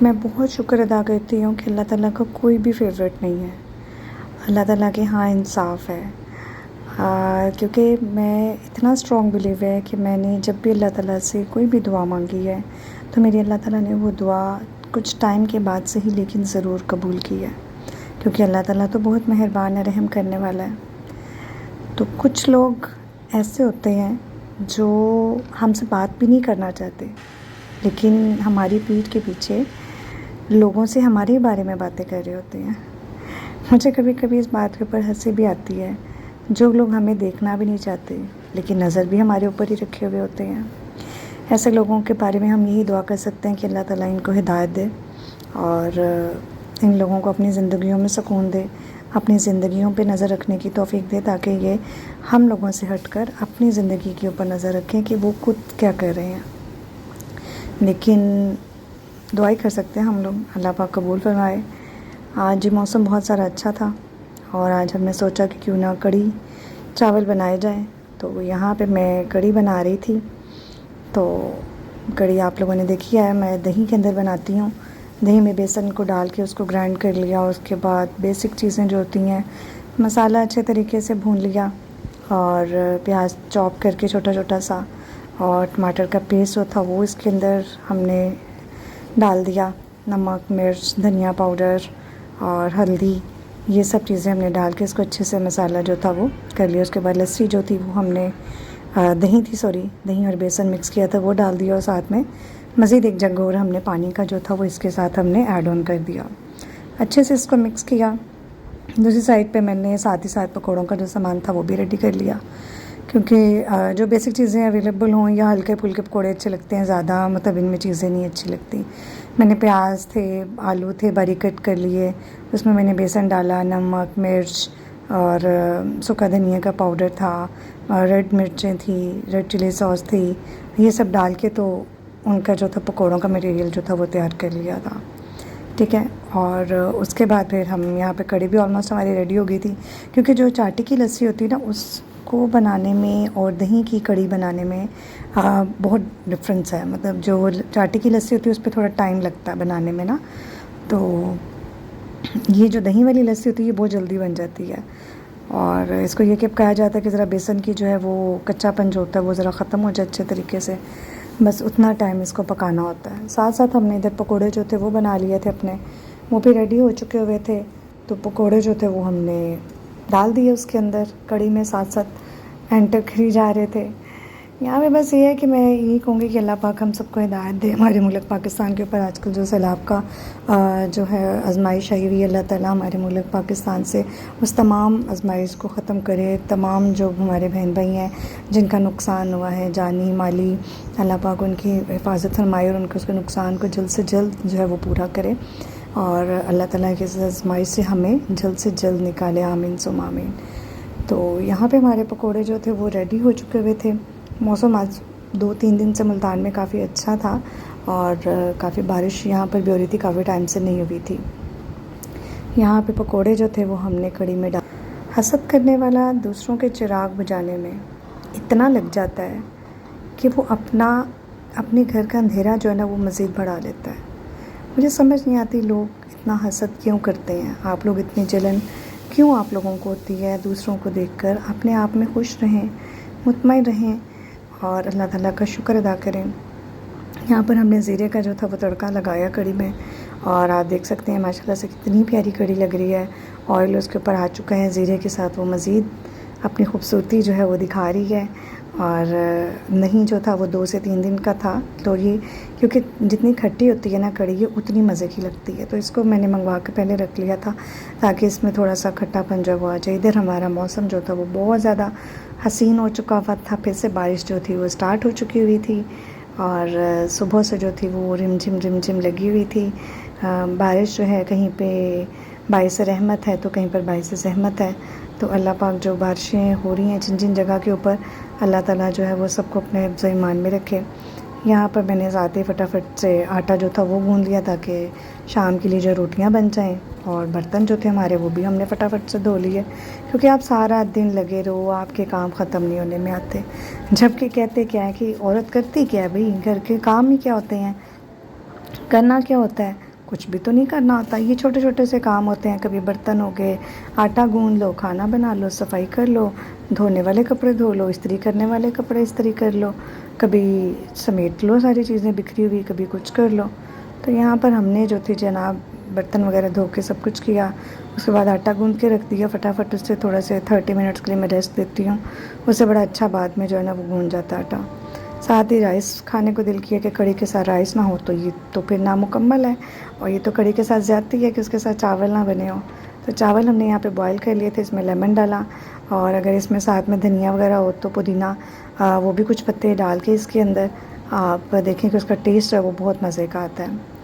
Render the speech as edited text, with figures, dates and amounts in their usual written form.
मैं बहुत शुक्र अदा करती हूँ कि अल्लाह ताला का कोई भी फेवरेट नहीं है। अल्लाह ताला के यहाँ इंसाफ़ है। क्योंकि मैं इतना स्ट्रॉन्ग बिलीव है कि मैंने जब भी अल्लाह ताला से कोई भी दुआ मांगी है तो मेरी अल्लाह ताला ने वो दुआ कुछ टाइम के बाद से ही लेकिन ज़रूर कबूल की है, क्योंकि अल्लाह ताला तो बहुत मेहरबान है, रहम करने वाला है। तो कुछ लोग ऐसे होते हैं जो हमसे बात भी नहीं करना चाहते, लेकिन हमारी पीठ के पीछे लोगों से हमारे ही बारे में बातें कर रहे होते हैं। मुझे कभी कभी इस बात के ऊपर हंसी भी आती है, जो लोग हमें देखना भी नहीं चाहते लेकिन नज़र भी हमारे ऊपर ही रखे हुए होते हैं। ऐसे लोगों के बारे में हम यही दुआ कर सकते हैं कि अल्लाह ताला इनको हिदायत दे और इन लोगों को अपनी ज़िंदगियों में सुकून दे, अपनी ज़िंदगियों पे नज़र रखने की तौफ़ीक दे, ताकि ये हम लोगों से हटकर अपनी ज़िंदगी के ऊपर नज़र रखें कि वो खुद क्या कर रहे हैं। लेकिन दुआ ही कर सकते हैं हम लोग, अल्लाह पाक कबूल फरमाए। आज ये मौसम बहुत सारा अच्छा था और आज हमने सोचा कि क्यों ना कढ़ी चावल बनाए जाएं। तो यहाँ पे मैं कढ़ी बना रही थी। तो कढ़ी आप लोगों ने देखी है, मैं दही के अंदर बनाती हूँ। दही में बेसन को डाल के उसको ग्राइंड कर लिया, उसके बाद बेसिक चीज़ें जो होती हैं, मसाला अच्छे तरीके से भून लिया और प्याज चॉप करके छोटा छोटा सा, और टमाटर का पेस्ट जो था वो इसके अंदर हमने डाल दिया। नमक, मिर्च, धनिया पाउडर और हल्दी, ये सब चीज़ें हमने डाल के इसको अच्छे से मसाला जो था वो कर लिया। उसके बाद लस्सी जो थी वो हमने दही और बेसन मिक्स किया था वो डाल दिया, और साथ में मज़ीद एक जग और हमने पानी का जो था वो इसके साथ हमने ऐड ऑन कर दिया। अच्छे से इसको मिक्स किया। दूसरी साइड पे मैंने साथ ही साथ पकौड़ों का जो सामान था वो भी रेडी कर लिया, क्योंकि जो बेसिक चीज़ें अवेलेबल हों या हल्के फुल्के पकौड़े अच्छे लगते हैं, ज़्यादा मतलब इनमें चीज़ें नहीं अच्छी लगती। मैंने प्याज थे, आलू थे बारीक कट कर लिए, उसमें मैंने बेसन डाला, नमक, मिर्च और सूखा धनिया का पाउडर था, रेड मिर्चें थी, रेड चिली सॉस थी, ये सब डाल के तो उनका जो था पकौड़ों का मटेरियल जो था वो तैयार कर लिया था। ठीक है। और उसके बाद फिर हम यहाँ पे कढ़ी भी ऑलमोस्ट हमारी रेडी हो गई थी, क्योंकि जो चाटी की लस्सी होती है ना, उसको बनाने में और दही की कढ़ी बनाने में बहुत डिफरेंस है। मतलब जो चाटी की लस्सी होती है उस पर थोड़ा टाइम लगता है बनाने में ना, तो ये जो दही वाली लस्सी होती है ये बहुत जल्दी बन जाती है। और इसको ये कि कहा जाता है कि ज़रा बेसन की जो है वो कच्चापन जो होता है वो ज़रा ख़त्म हो जाए अच्छे तरीके से, बस उतना टाइम इसको पकाना होता है। साथ साथ हमने इधर पकोड़े जो थे वो बना लिए थे अपने, वो भी रेडी हो चुके हुए थे। तो पकोड़े जो थे वो हमने डाल दिए उसके अंदर कढ़ी में, साथ साथ एंटर करी जा रहे थे। यहाँ पे बस ये है कि मैं यही कहूँगी कि अल्लाह पाक हम सबको हिदायत दे। हमारे मुल्क पाकिस्तान के ऊपर आजकल जो सैलाब का जो है आजमाइश आई हुई है, अल्लाह ताला हमारे मुल्क पाकिस्तान से उस तमाम आजमाइश को ख़त्म करे। तमाम जो हमारे बहन भाई हैं जिनका नुकसान हुआ है जानी माली, अल्लाह पाक उनकी हिफाजत फरमाए और उनके उसके नुकसान को जल्द से जल्द जो है वो पूरा करे, और अल्लाह ताला की इस आजमाइश से हमें जल्द से जल्द निकाले, आमीन सुम आमीन। तो यहाँ पे हमारे पकोड़े जो थे वो रेडी हो चुके हुए थे। मौसम आज 2-3 दिन से मुल्तान में काफ़ी अच्छा था और काफ़ी बारिश यहाँ पर भी हो रही थी, काफ़ी टाइम से नहीं हुई थी। यहाँ पे पकोड़े जो थे वो हमने कढ़ी में डाल। हसद करने वाला दूसरों के चिराग बुझाने में इतना लग जाता है कि वो अपने घर का अंधेरा जो है ना वो मज़ीद बढ़ा लेता है। मुझे समझ नहीं आती लोग इतना हसद क्यों करते हैं। आप लोग इतनी जलन क्यों आप लोगों को होती है दूसरों को देखकर। अपने आप में खुश रहें, मुतमईन रहें और अल्लाह ताला का शुक्र अदा करें। यहाँ पर हमने ज़ीरे का जो था वो तड़का लगाया कढ़ी में, और आप देख सकते हैं माशाल्लाह से कितनी प्यारी कढ़ी लग रही है। ऑयल उसके ऊपर आ चुका है ज़ीरे के साथ, वो मज़ीद अपनी खूबसूरती जो है वो दिखा रही है। और नहीं जो था वो 2 से 3 दिन का था, तो ये क्योंकि जितनी खट्टी होती है ना कढ़ी ये उतनी मज़े की लगती है, तो इसको मैंने मंगवा के पहले रख लिया था ताकि इसमें थोड़ा सा खट्टापन जो वो आ जाए। इधर हमारा मौसम जो था वो बहुत ज़्यादा हसीन हो चुका हुआ था, फिर से बारिश जो थी वो स्टार्ट हो चुकी हुई थी और सुबह से जो थी वो रिमझिम लगी हुई थी। बारिश जो है कहीं पे बाइस रहमत है तो कहीं पर बाइस ज़हमत है। तो अल्लाह पाक जो बारिशें हो रही हैं जिन जिन जगह के ऊपर, अल्लाह ताला जो है वो सबको अपने हिफ्ज़ ईमान में रखे। यहाँ पर मैंने ज़ाते फटाफट से आटा जो था वो गूँध लिया ताकि शाम के लिए जो रोटियाँ बन जाएं, और बर्तन जो थे हमारे वो भी हमने फटाफट से धो लिए, क्योंकि आप सारा दिन लगे रहो आपके काम ख़त्म नहीं होने में आते। जबकि कहते क्या है कि औरत करती क्या है भाई, घर के काम ही क्या होते हैं, करना क्या होता है, कुछ भी तो नहीं करना होता। ये छोटे छोटे से काम होते हैं, कभी बर्तन हो गए, आटा गूंद लो, खाना बना लो, सफाई कर लो, धोने वाले कपड़े धो लो, इस्त्री करने वाले कपड़े इस्त्री कर लो, कभी समेट लो सारी चीज़ें बिखरी हुई, कभी कुछ कर लो। तो यहाँ पर हमने जो थी जनाब बर्तन वगैरह धो के सब कुछ किया, उसके बाद आटा गूंद के रख दिया फटाफट। उससे थोड़ा से 30 मिनट्स के लिए मैं रेस्ट देती हूँ, उससे बड़ा अच्छा बाद में जो है ना वो गूंद जाता आटा। साथ ही राइस खाने को दिल किया कि कड़ी के साथ राइस ना हो तो ये तो फिर नामुकम्मल है, और ये तो कड़ी के साथ ज़्यादती है कि उसके साथ चावल ना बने हो। तो चावल हमने यहाँ पे बॉईल कर लिए थे, इसमें लेमन डाला, और अगर इसमें साथ में धनिया वगैरह हो तो पुदीना वो भी कुछ पत्ते डाल के इसके अंदर आप देखें कि उसका टेस्ट है वो बहुत मज़े का आता है।